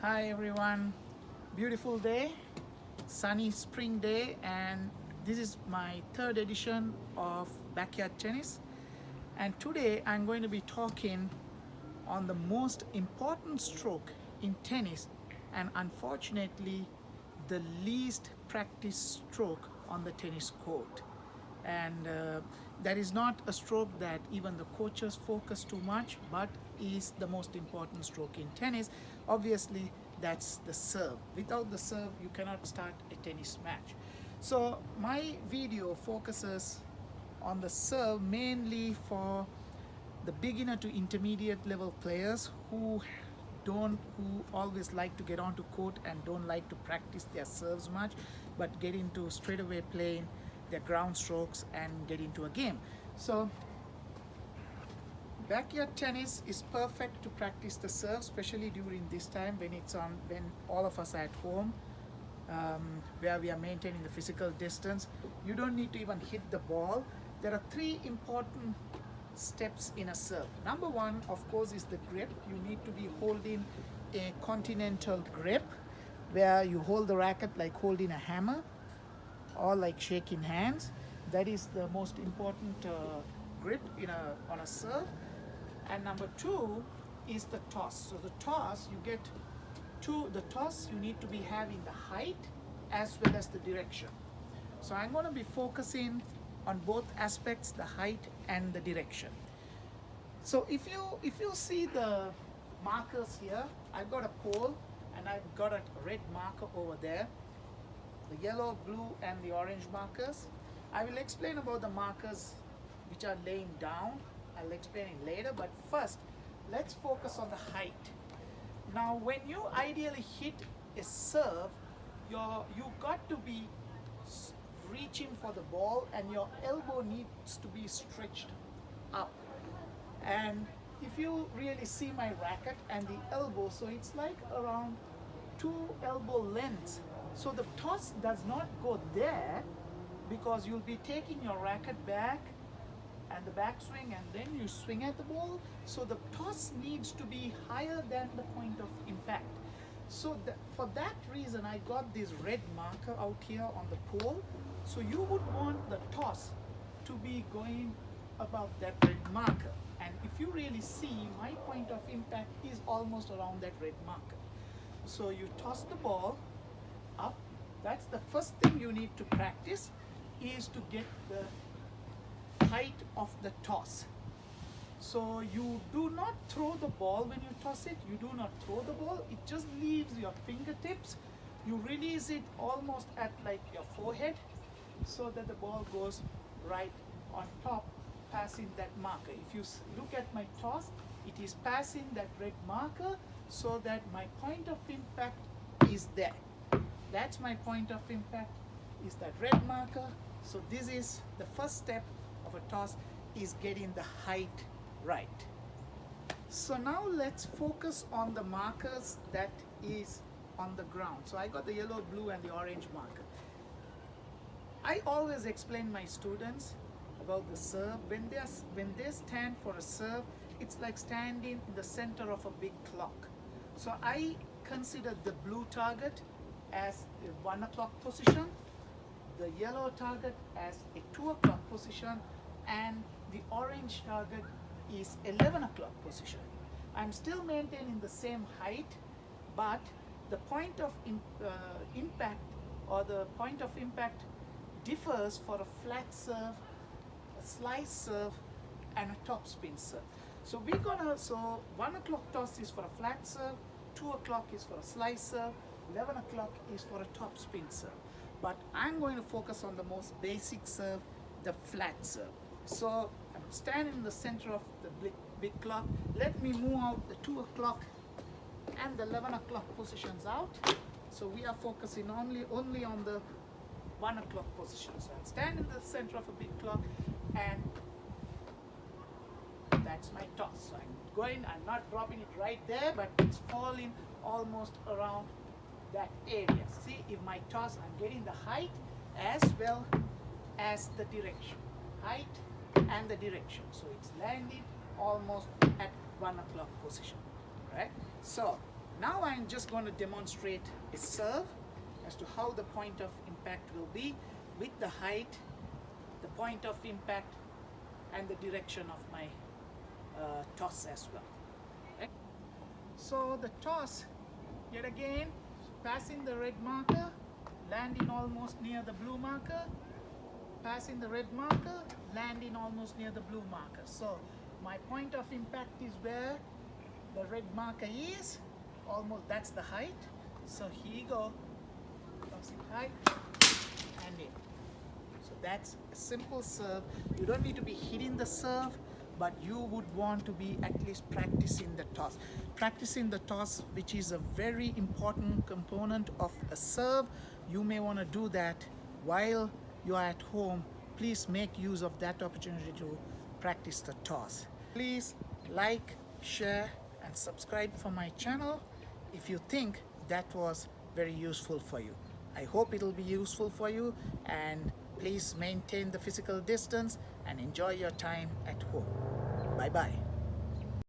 Hi everyone, beautiful day, sunny spring day, and this is my third edition of Backyard Tennis. And today I'm going to be talking on the most important stroke in tennis, and unfortunately, the least practiced stroke on the tennis court. And that is not a stroke that even the coaches focus too much, but is the most important stroke in tennis. Obviously, that's the serve. Without the serve, you cannot start a tennis match. So my video focuses on the serve mainly for the beginner to intermediate level players who always like to get onto court and don't like to practice their serves much, but get into straight away playing their ground strokes and get into a game. So backyard tennis is perfect to practice the serve, especially during this time when all of us are at home, where we are maintaining the physical distance. You don't need to even hit the ball. There are three important steps in a serve. Number one, of course, is the grip. You need to be holding a continental grip where you hold the racket like holding a hammer or like shaking hands. That is the most important grip on a serve. And number two is the toss. So the toss, the toss you need to be having the height as well as the direction. So I'm going to be focusing on both aspects, the height and the direction. So if you see the markers here, I've got a pole and I've got a red marker over there, the yellow, blue and the orange markers. I will explain about the markers which are laying down. I'll explain it later, but first let's focus on the height. Now when you ideally hit a serve, you got to be reaching for the ball and your elbow needs to be stretched up. And if you really see my racket and the elbow, so it's like around 2 elbow lengths. So the toss does not go there because you'll be taking your racket back and the backswing and then you swing at the ball. So the toss needs to be higher than the point of impact. So for that reason, I got this red marker out here on the pole. So you would want the toss to be going above that red marker. And if you really see, my point of impact is almost around that red marker. So you toss the ball up. That's the first thing you need to practice, is to get the height of the toss. So you do not throw the ball when you toss it. You do not throw the ball. It just leaves your fingertips. You release it almost at like your forehead so that the ball goes right on top, passing that marker. If you look at my toss, it is passing that red marker so that my point of impact is there. That's my point of impact, is that red marker. So this is the first step of a toss, is getting the height right. So now let's focus on the markers that is on the ground. So I got the yellow, blue and the orange marker. I always explain my students about the serve. When they stand for a serve, it's like standing in the center of a big clock. So I consider the blue target as a 1 o'clock position, the yellow target as a 2 o'clock position, and the orange target is 11 o'clock position. I'm still maintaining the same height, but the point of impact, or the point of impact differs for a flat serve, a slice serve and a topspin serve. So 1 o'clock toss is for a flat serve, 2 o'clock is for a slice serve, 11 o'clock is for a topspin serve. But I'm going to focus on the most basic serve, the flat serve. So I'm standing in the center of the big clock. Let me move out the 2 o'clock and the 11 o'clock positions out. So we are focusing only on the 1 o'clock position. So I'm standing in the center of a big clock and that's my toss. So I'm not dropping it right there, but it's falling almost around that area. See, if my toss, I'm getting the height as well as the direction. Height and the direction. So it's landing almost at 1 o'clock position. Right? So Now I'm just going to demonstrate a serve as to how the point of impact will be with the height, the point of impact, and the direction of my toss as well. Right? So the toss, yet again, passing the red marker, landing almost near the blue marker, passing the red marker, landing almost near the blue marker. So my point of impact is where the red marker is, almost that's the height. So here you go, tossing height and in. So that's a simple serve. You don't need to be hitting the serve, but you would want to be at least practicing the toss. Practicing the toss, which is a very important component of a serve. You may want to do that while you are at home. Please make use of that opportunity to practice the toss. Please like, share, and subscribe for my channel if you think that was very useful for you. I hope it'll be useful for you, and please maintain the physical distance and enjoy your time at home. Bye bye.